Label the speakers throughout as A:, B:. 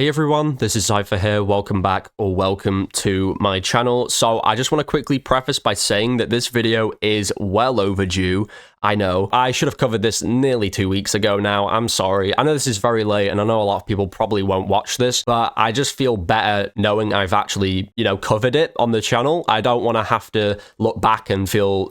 A: Hey everyone, this is Zypha here, welcome back or welcome to my channel. So I just want to quickly preface by saying that this video is well overdue. I know, I should have covered this nearly 2 weeks ago now, I'm sorry. I know this is very late and I know a lot of people probably won't watch this, but I just feel better knowing I've actually, covered it on the channel. I don't want to have to look back and feel,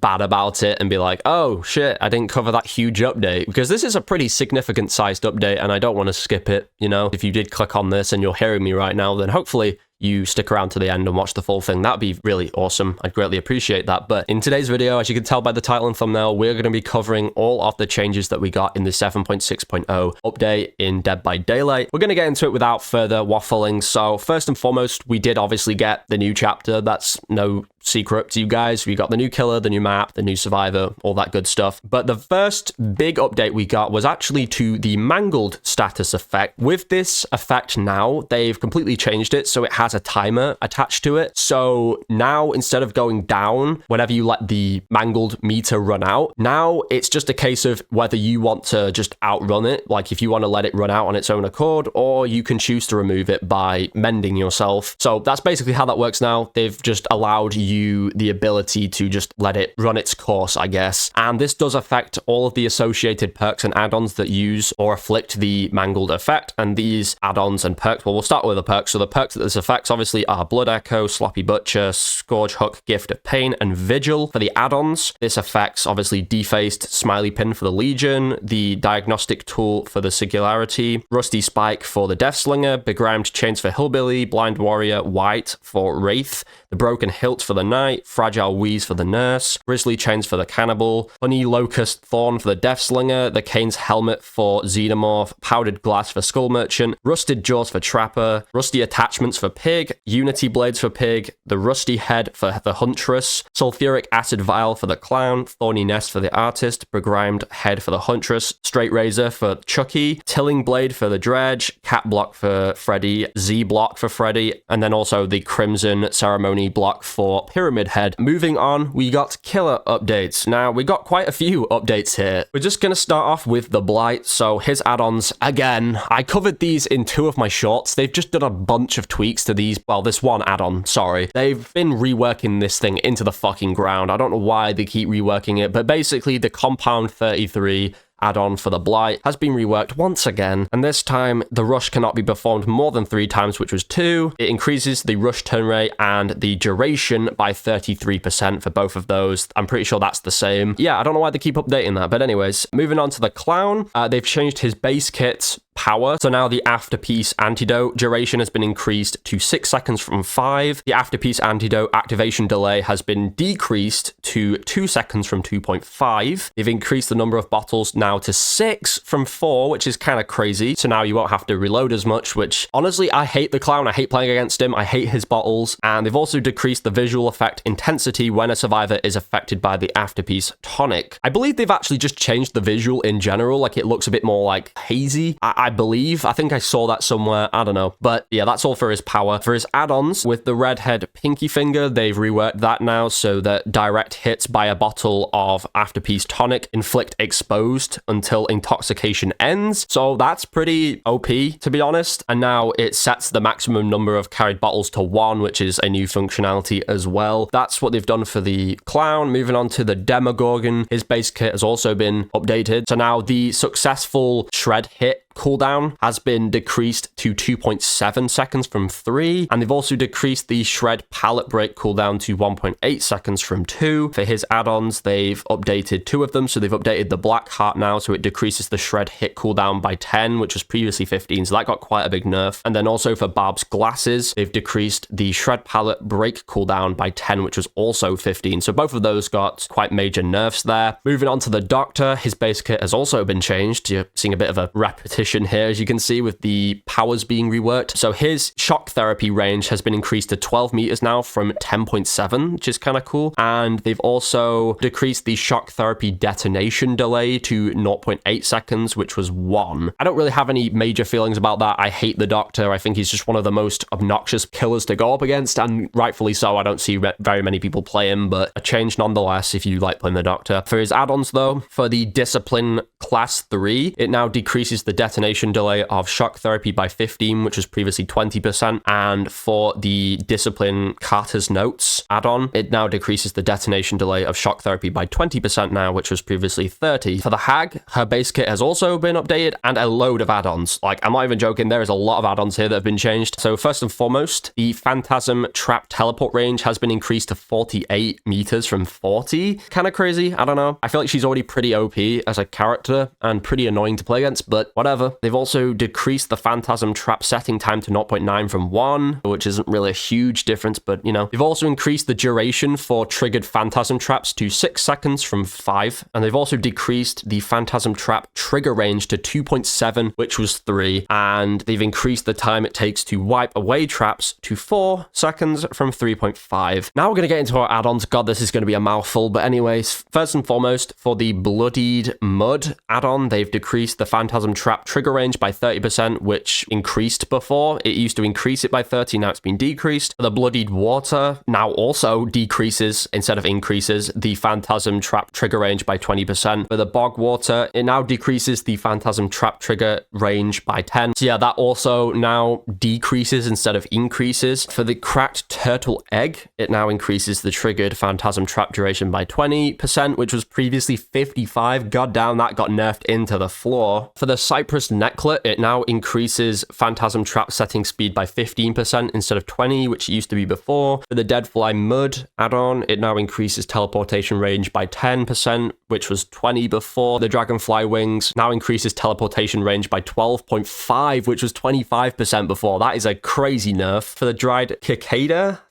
A: bad about it and be like, oh shit, I didn't cover that huge update, because this is a pretty significant sized update and I don't want to skip it, If you did click on this and you're hearing me right now, then hopefully you stick around to the end and watch the full thing. That'd be really awesome. I'd greatly appreciate that. But in today's video, as you can tell by the title and thumbnail, we're going to be covering all of the changes that we got in the 7.6.0 update in Dead by Daylight. We're going to get into it without further waffling. So first and foremost, we did obviously get the new chapter. That's no secret to you guys. We got the new killer, the new map, the new survivor, all that good stuff. But the first big update we got was actually to the Mangled status effect. With this effect now, they've completely changed it, so it has a timer attached to it. So now, instead of going down whenever you let the Mangled meter run out, now it's just a case of whether you want to just outrun it, like if you want to let it run out on its own accord, or you can choose to remove it by mending yourself. So that's basically how that works now. They've just allowed you the ability to just let it run its course, I guess. And this does affect all of the associated perks and add-ons that use or afflict the Mangled effect. And these add-ons and perks, well, we'll start with the perks. So the perks that this affects obviously are Blood Echo, Sloppy Butcher, Scourge Hook, Gift of Pain, and Vigil. For the add-ons, this affects obviously Defaced Smiley Pin for the Legion, the Diagnostic Tool for the Singularity, Rusty Spike for the Deathslinger, Begrimed Chains for Hillbilly, Blind Warrior, White for Wraith, the Broken Hilt for the Knight, Fragile Wheeze for the Nurse, Grizzly Chains for the Cannibal, Honey Locust Thorn for the Deathslinger, the Kane's Helmet for Xenomorph, Powdered Glass for Skull Merchant, Rusted Jaws for Trapper, Rusty Attachments for Pig, Unity Blades for Pig, the Rusty Head for the Huntress, Sulfuric Acid Vial for the Clown, Thorny Nest for the Artist, Begrimed Head for the Huntress, Straight Razor for Chucky, Tilling Blade for the Dredge, Cat Block for Freddy, Z Block for Freddy, and then also the Crimson Ceremony block for Pyramid Head. Moving on, we got killer updates. Now, we got quite a few updates here. We're just going to start off with the Blight. So his add-ons, again, I covered these in 2 of my shorts. They've just done a bunch of tweaks to these. Well, this one add-on, sorry. They've been reworking this thing into the fucking ground. I don't know why they keep reworking it, but basically the Compound 33 add-on for the Blight has been reworked once again, and this time the rush cannot be performed more than 3 times, which was 2. It increases the rush turn rate and the duration by 33% for both of those. I'm pretty sure that's the same. Yeah, I don't know why they keep updating that, but anyways, moving on to the Clown, they've changed his base kit's power. So now the Afterpiece Antidote duration has been increased to 6 seconds from 5. The Afterpiece Antidote activation delay has been decreased to 2 seconds from 2.5. They've increased the number of bottles now to 6 from 4, which is kind of crazy. So now you won't have to reload as much, which honestly, I hate the Clown. I hate playing against him. I hate his bottles. And they've also decreased the visual effect intensity when a survivor is affected by the Afterpiece Tonic. I believe they've actually just changed the visual in general. Like, it looks a bit more like hazy. I believe. I think I saw that somewhere. I don't know. But yeah, that's all for his power. For his add-ons, with the Redhead Pinky Finger, they've reworked that now so that direct hits by a bottle of Afterpiece Tonic inflict exposed until intoxication ends. So that's pretty OP, to be honest. And now it sets the maximum number of carried bottles to 1, which is a new functionality as well. That's what they've done for the Clown. Moving on to the Demogorgon, his base kit has also been updated. So now the successful shred hit cooldown has been decreased to 2.7 seconds from 3, and they've also decreased the shred pallet break cooldown to 1.8 seconds from 2. For his add-ons, they've updated 2 of them, so they've updated the Black Heart now, so it decreases the shred hit cooldown by 10, which was previously 15, so that got quite a big nerf. And then also for Barb's Glasses, they've decreased the shred pallet break cooldown by 10, which was also 15, so both of those got quite major nerfs there. Moving on to the Doctor, his base kit has also been changed. You're seeing a bit of a repetition here, as you can see, with the powers being reworked. So his shock therapy range has been increased to 12 meters now from 10.7, which is kind of cool. And they've also decreased the shock therapy detonation delay to 0.8 seconds, which was 1. I don't really have any major feelings about that. I hate the Doctor. I think he's just one of the most obnoxious killers to go up against, and rightfully so. I don't see very many people play him, but a change nonetheless if you like playing the Doctor. For his add-ons though, for the Discipline Class 3, it now decreases the detonation delay of shock therapy by 15, which was previously 20%. And for the Discipline Carter's Notes add-on, it now decreases the detonation delay of shock therapy by 20% now, which was previously 30. For the Hag, her base kit has also been updated, and a load of add-ons. Like, I'm not even joking, there is a lot of add-ons here that have been changed. So first and foremost, the Phantasm Trap teleport range has been increased to 48 meters from 40. Kind of crazy, I don't know. I feel like she's already pretty OP as a character and pretty annoying to play against, but whatever. They've also decreased the Phantasm Trap setting time to 0.9 from 1, which isn't really a huge difference, but you know. They've also increased the duration for triggered Phantasm Traps to 6 seconds from 5, and they've also decreased the Phantasm Trap trigger range to 2.7, which was 3, and they've increased the time it takes to wipe away traps to 4 seconds from 3.5. Now we're going to get into our add-ons. God, this is going to be a mouthful, but anyways, first and foremost, for the Bloodied Mud add-on, they've decreased the Phantasm Trap trigger range by 30%, which increased before. It used to increase it by 30, now it's been decreased. The Bloodied Water now also decreases instead of increases the Phantasm Trap trigger range by 20%. For the Bog Water, it now decreases the Phantasm Trap trigger range by 10. So yeah, that also now decreases instead of increases. For the Cracked Turtle Egg, it now increases the triggered Phantasm Trap duration by 20%, which was previously 55. God damn, that got nerfed into the floor. For the Cypress Necklet, it now increases Phantasm Trap setting speed by 15% instead of 20, which it used to be before. For the Deadfly Mud add-on, it now increases teleportation range by 10%, which was 20 before. The Dragonfly Wings now increases teleportation range by 12.5, which was 25% before. That is a crazy nerf. For the Dried Cicada,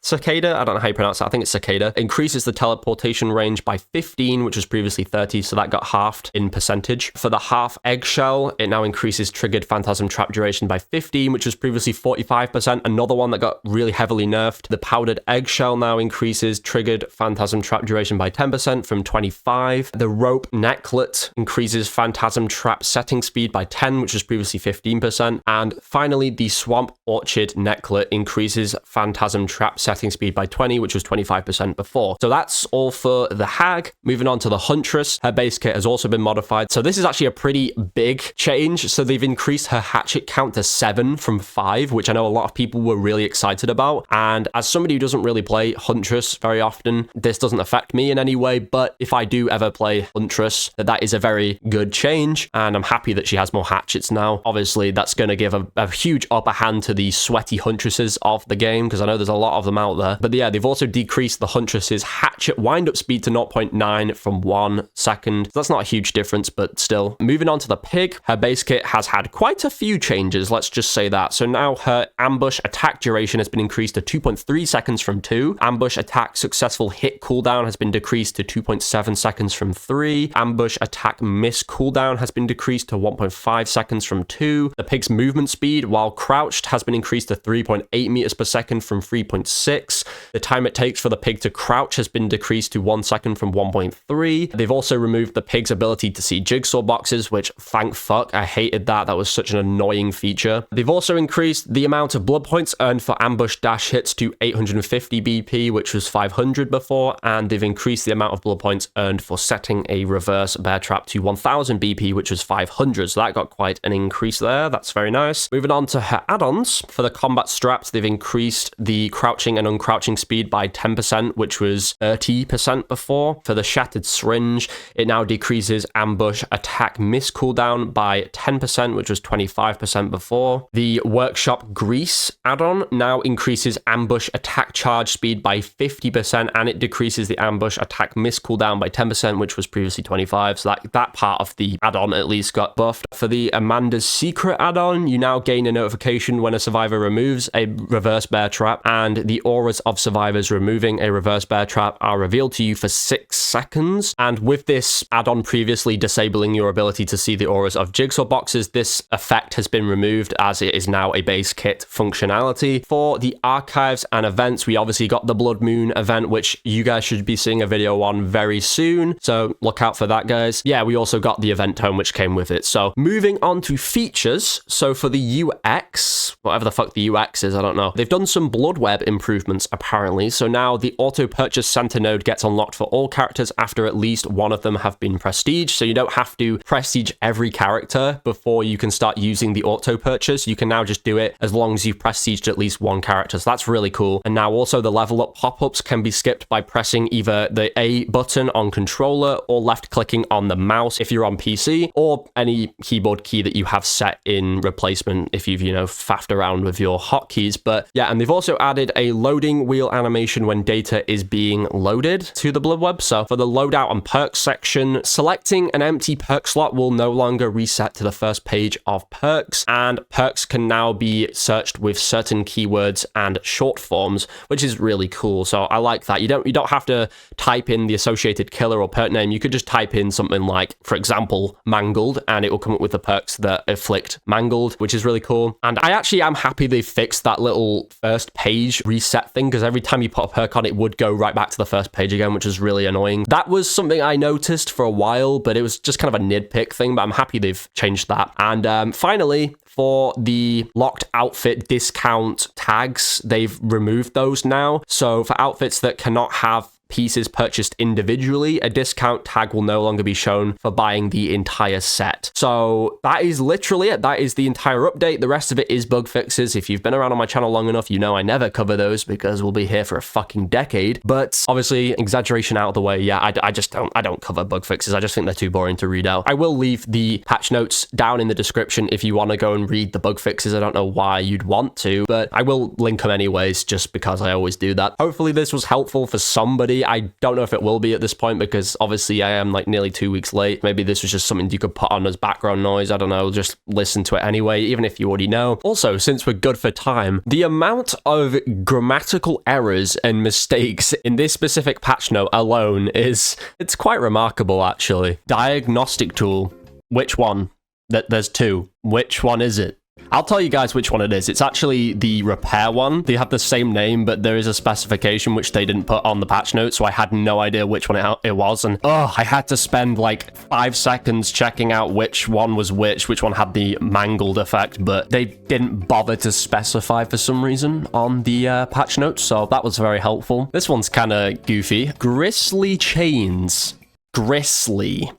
A: I don't know how you pronounce that, I think it's Cicada, increases the teleportation range by 15, which was previously 30, so that got halved in percentage. For the Half Eggshell, it now increases triggered Phantasm Trap duration by 15, which was previously 45%, another one that got really heavily nerfed. The Powdered Eggshell now increases triggered Phantasm Trap duration by 10% from 25. The Rope Necklet increases Phantasm Trap setting speed by 10, which was previously 15%. And finally, the Swamp Orchid Necklet increases Phantasm Trap setting speed by 20, which was 25% before. So that's all for the Hag. Moving on to the Huntress, her base kit has also been modified. So this is actually a pretty big change. So they've increased her hatchet count to 7 from 5, which I know a lot of people were really excited about. And as somebody who doesn't really play Huntress very often, this doesn't affect me in any way, but if I do ever play Huntress, that is a very good change, and I'm happy that she has more hatchets now. Obviously, that's going to give a huge upper hand to the sweaty Huntresses of the game, because I know there's a lot of them out there. But yeah, they've also decreased the Huntress's hatchet wind-up speed to 0.9 from 1 second. So that's not a huge difference, but still. Moving on to the Pig, her base kit has had quite a few changes, let's just say that. So now her ambush attack duration has been increased to 2.3 seconds from 2. Ambush attack successful hit cooldown has been decreased to 2.7 seconds from 3. Ambush attack miss cooldown has been decreased to 1.5 seconds from 2. The Pig's movement speed while crouched has been increased to 3.8 meters per second from 3.6. The time it takes for the Pig to crouch has been decreased to 1 second from 1.3. They've also removed the Pig's ability to see jigsaw boxes, which thank fuck, I hated that. That was such an annoying feature. They've also increased the amount of blood points earned for ambush dash hits to 850 BP, which was 500 before, and they've increased the amount of blood points earned for setting a reverse bear trap to 1000 BP, which was 500, so that got quite an increase there. That's very nice. Moving on to her add-ons. For the combat straps, they've increased the crouching and uncrouching speed by 10%, which was 30% before. For the Shattered Syringe, it now decreases ambush attack miss cooldown by 10%, which was 25% before. The Workshop Grease add-on now increases ambush attack charge speed by 50%, and it decreases the ambush attack miss cooldown by 10%, which was previously 25%, so that part of the add-on at least got buffed. For the Amanda's Secret add-on, you now gain a notification when a survivor removes a reverse bear trap, and the auras of survivors removing a reverse bear trap are revealed to you for 6 seconds. And with this add-on previously disabling your ability to see the auras of jigsaw boxes, this effect has been removed as it is now a base kit functionality. For the archives and events, we obviously got the Blood Moon event, which you guys should be seeing a video on very soon, so look out for that, guys. Yeah, we also got the event tome which came with it. So moving on to features. So for the UX, whatever the fuck the UX is, I don't know, they've done some Bloodweb improvements improvements, apparently. So now the auto-purchase center node gets unlocked for all characters after at least one of them have been prestiged. So you don't have to prestige every character before you can start using the auto-purchase. You can now just do it as long as you've prestiged at least one character. So that's really cool. And now also the level up pop-ups can be skipped by pressing either the A button on controller or left-clicking on the mouse if you're on PC, or any keyboard key that you have set in replacement if you've, faffed around with your hotkeys. But yeah, and they've also added a loading wheel animation when data is being loaded to the Bloodweb. So for the loadout and perks section, selecting an empty perk slot will no longer reset to the first page of perks, and perks can now be searched with certain keywords and short forms, which is really cool. So I like that. You don't have to type in the associated killer or perk name. You could just type in something like, for example, Mangled, and it will come up with the perks that afflict Mangled, which is really cool. And I actually am happy they fixed that little first page reset thing, because every time you put a perk on, it would go right back to the first page again, which is really annoying. That was something I noticed for a while, but it was just kind of a nitpick thing, but I'm happy they've changed that. And finally, for the locked outfit discount tags, they've removed those now. So for outfits that cannot have pieces purchased individually, a discount tag will no longer be shown for buying the entire set. So that is literally it. That is the entire update. The rest of it is bug fixes. If you've been around on my channel long enough, you know I never cover those because we'll be here for a fucking decade. But obviously, exaggeration out of the way, yeah, I don't cover bug fixes. I just think they're too boring to read out. I will leave the patch notes down in the description if you want to go and read the bug fixes. I don't know why you'd want to, but I will link them anyways, just because I always do that. Hopefully this was helpful for somebody. I don't know if it will be at this point, because obviously I am like nearly 2 weeks late. Maybe this was just something you could put on as background noise. I don't know, just listen to it anyway, even if you already know. Also, since we're good for time, the amount of grammatical errors and mistakes in this specific patch note alone it's quite remarkable, actually. Diagnostic tool. Which one? There's two. Which one is it? I'll tell you guys which one it is. It's actually the repair one. They have the same name, but there is a specification which they didn't put on the patch note, so I had no idea which one it was. And I had to spend like 5 seconds checking out which one was which one had the mangled effect, but they didn't bother to specify for some reason on the patch notes, so that was very helpful. This one's kind of goofy. Gristly chains. Gristly.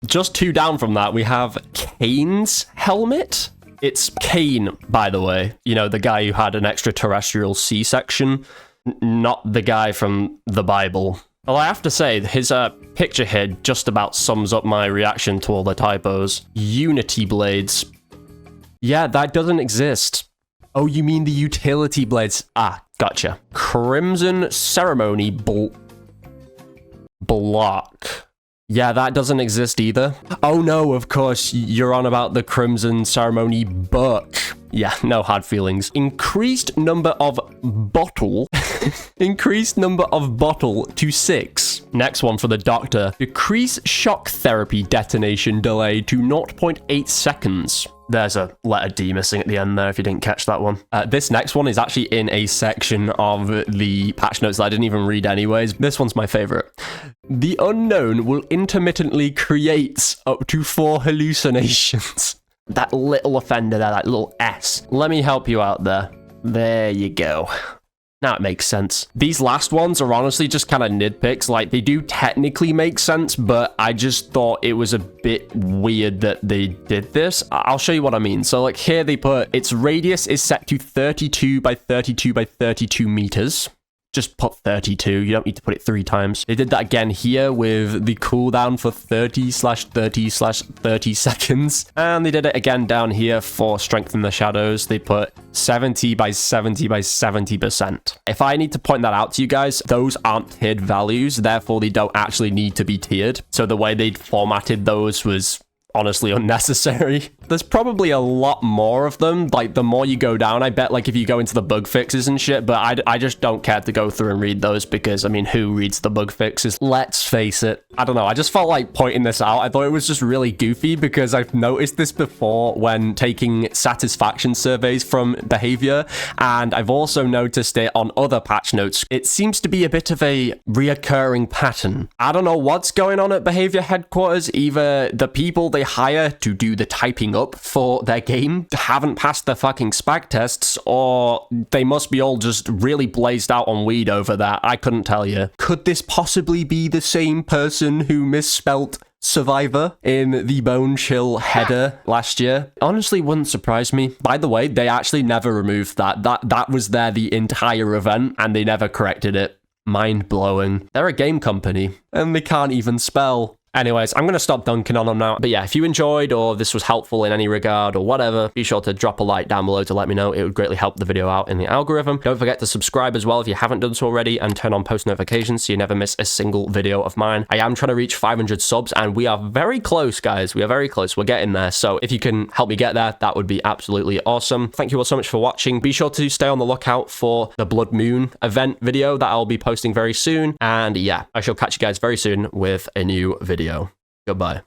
A: Just 2 down from that, we have Kane's helmet. It's Kane, by the way. You know, the guy who had an extraterrestrial C-section. Not the guy from the Bible. Well, I have to say, his picture here just about sums up my reaction to all the typos. Unity blades. Yeah, that doesn't exist. Oh, you mean the utility blades? Ah, gotcha. Crimson ceremony block. Yeah, that doesn't exist either. Oh no, of course, you're on about the Crimson Ceremony book. Yeah, no hard feelings. Increased number of bottle. Increased number of bottle to 6. Next one for the doctor. Decrease shock therapy detonation delay to 0.8 seconds. There's a letter D missing at the end there if you didn't catch that one. This next one is actually in a section of the patch notes that I didn't even read anyways. This one's my favorite. The unknown will intermittently create up to 4 hallucinations. That little offender there, that little S. Let me help you out there. There you go. Now it makes sense. These last ones are honestly just kind of nitpicks. Like, they do technically make sense, but I just thought it was a bit weird that they did this. I'll show you what I mean. So, like, here they put, its radius is set to 32 by 32 by 32 meters. Just put 32. You don't need to put it 3 times. They did that again here with the cooldown for 30/30/30 seconds. And they did it again down here for Strength in the Shadows. They put 70 by 70 by 70%. If I need to point that out to you guys, those aren't tiered values. Therefore, they don't actually need to be tiered. So the way they formatted those was honestly unnecessary. There's probably a lot more of them. Like, the more you go down, I bet, like, if you go into the bug fixes and shit, but I just don't care to go through and read those because, I mean, who reads the bug fixes? Let's face it. I don't know. I just felt like pointing this out. I thought it was just really goofy because I've noticed this before when taking satisfaction surveys from behavior, and I've also noticed it on other patch notes. It seems to be a bit of a reoccurring pattern. I don't know what's going on at behavior headquarters. Either the people they hire to do the typing up for their game haven't passed their fucking spec tests, or they must be all just really blazed out on weed over that. I couldn't tell you. Could this possibly be the same person who misspelt Survivor in the Bone Chill header last year? Honestly, wouldn't surprise me. By the way, they actually never removed that. That was there the entire event, and they never corrected it. Mind-blowing. They're a game company, and they can't even spell. Anyways, I'm going to stop dunking on them now. But yeah, if you enjoyed or this was helpful in any regard or whatever, be sure to drop a like down below to let me know. It would greatly help the video out in the algorithm. Don't forget to subscribe as well if you haven't done so already, and turn on post notifications so you never miss a single video of mine. I am trying to reach 500 subs, and we are very close, guys. We are very close. We're getting there. So if you can help me get there, that would be absolutely awesome. Thank you all so much for watching. Be sure to stay on the lookout for the Blood Moon event video that I'll be posting very soon. And yeah, I shall catch you guys very soon with a new video. Goodbye.